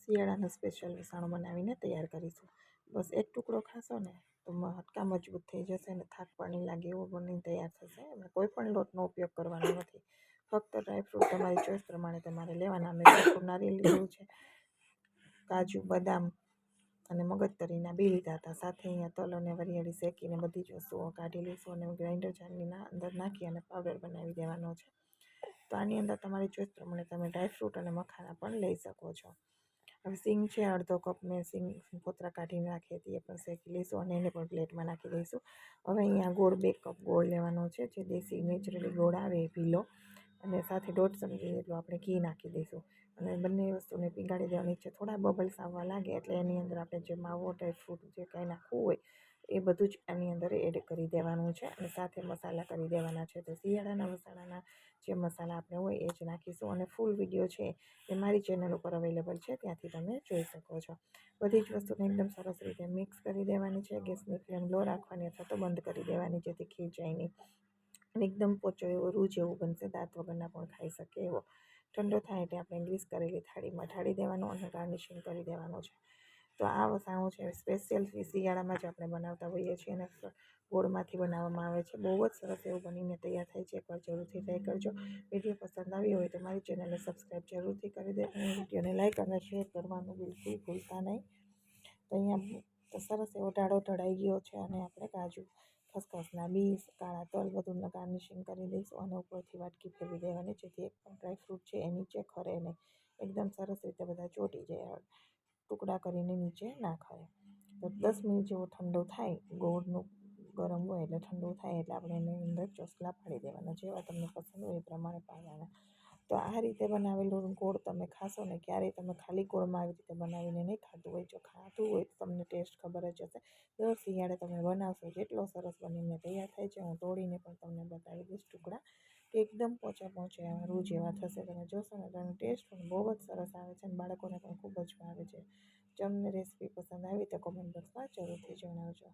શિયાળાનો special વસાણો બનાવીને તૈયાર કરીશું. બસ એક ટુકડો ખાશો ને તો હાડકાં મજબૂત થઈ જશે અને થાક પણ નહીં લાગે એવો બનીને તૈયાર થશે. એમાં કોઈ પણ લોટનો ઉપયોગ કરવાનો નથી. ફક્ત ડ્રાયફ્રૂટ તમારી ચોઈસ પ્રમાણે તમારે લેવાના. મેં ચોખ્ખું નારિયેળ લીધું છે, કાજુ, બદામ અને મગજતરીના બી લીધા હતા. સાથે અહીંયા તલ અને વરિયાળી શેકીને બધી જ વસ્તુઓ કાઢી લઈશું અને ગ્રાઇન્ડર જારની અંદર નાખી અને પાવડર બનાવી દેવાનો છે. તો આની અંદર તમારી ચોઈસ પ્રમાણે તમે ડ્રાયફ્રૂટ અને મખાના પણ લઈ શકો છો. હવે સિંગ છે, અડધો કપ મેં સિંગ ફોતરા કાઢીને રાખી હતી, એ પણ શેકી લઈશું અને એને પણ પ્લેટમાં નાખી દઈશું. હવે અહીંયા ગોળ 2 કપ ગોળ લેવાનો છે, જે દેશી નેચરલી ગોળ આવે એ પીલો, અને સાથે 1.5 ચમચી જેટલું આપણે ઘી નાખી દઈશું અને બંને વસ્તુને પીગાળી દેવાની છે. થોડા બબલ્સ આવવા લાગે એટલે એની અંદર આપણે જે માવો, ડ્રાયફ્રૂટ જે કાંઈ નાખવું હોય એ બધું જ આની અંદર એડ કરી દેવાનું છે અને સાથે મસાલા કરી દેવાના છે. તો શિયાળાના વસાણાના જે મસાલા આપણે હોય એ જ નાખીશું અને ફૂલ વિડીયો છે એ મારી ચેનલ ઉપર અવેલેબલ છે, ત્યાંથી તમે જોઈ શકો છો. બધી જ વસ્તુને એકદમ સરસ રીતે મિક્સ કરી દેવાની છે. ગેસની ફ્લેમ લો રાખવાની અથવા તો બંધ કરી દેવાની, જેથી ખીજાય નહીં અને એકદમ પોચો એવો રૂ જેવું બનશે, દાંત વગરના પણ ખાઈ શકે એવો. ઠંડો થાય એટલે આપણે ગ્રીસ કરેલી થાળીમાં ઢાળી દેવાનો અને ગાર્નિશિંગ કરી દેવાનું છે. તો આ વસાણું છે સ્પેશિયલ શિયાળામાં જ આપણે બનાવતા હોઈએ છીએ અને ગોળમાંથી બનાવવામાં આવે છે. બહુ જ સરસ એવું બનીને તૈયાર થાય છે. એકવાર જરૂરથી ટ્રાય કરજો. વિડીયો પસંદ આવી હોય તો મારી ચેનલને સબસ્ક્રાઈબ જરૂરથી કરી દે અને વિડીયોને લાઈક અને શેર કરવાનું બિલકુલ ભૂલતા નહીં. તો અહીંયા સરસ એવો ઢાળો ઢળાઈ ગયો છે અને આપણે કાજુ, ખસખસના બીજ, કાળા તલ બધું ગાર્નિશિંગ કરી દઈશું અને ઉપરથી વાટકી ફેરવી દેવાની, જેથી એક પણ ડ્રાયફ્રૂટ છે એ નીચે ખરે નહીં. એકદમ સરસ રીતે બધા ચોંટી જાય, ટુકડા કરીને નીચે ના ખરે. તો 10 મિનિટ જેવો ઠંડો થાય, ગોળનું ગરમ હોય એટલે ઠંડુ થાય એટલે આપણે એની અંદર ચોસલા પાડી દેવાના, જેવા તમને પસંદ હોય એ પ્રમાણે પાડવાના. તો આ રીતે બનાવેલું ગોળ તમે ખાશો ને, ક્યારેય તમે ખાલી ગોળમાં આવી રીતે બનાવીને નહીં ખાધું હોય. જો ખાધું હોય તો તમને ટેસ્ટ ખબર જ હશે. દર શિયાળે તમે બનાવશો, જેટલો સરસ બનીને તૈયાર થાય છે. હું તોડીને પણ તમને બતાવી દઈશ ટુકડા, કે એકદમ પોચા પોચા રૂ જેવા થશે. તમે જોશો ને તો એનો ટેસ્ટ પણ બહુ જ સરસ આવે છે અને બાળકોને પણ ખૂબ જ ભાવે છે. તમને રેસીપી પસંદ આવી તો કોમેન્ટ બોક્સમાં જરૂરથી જણાવજો.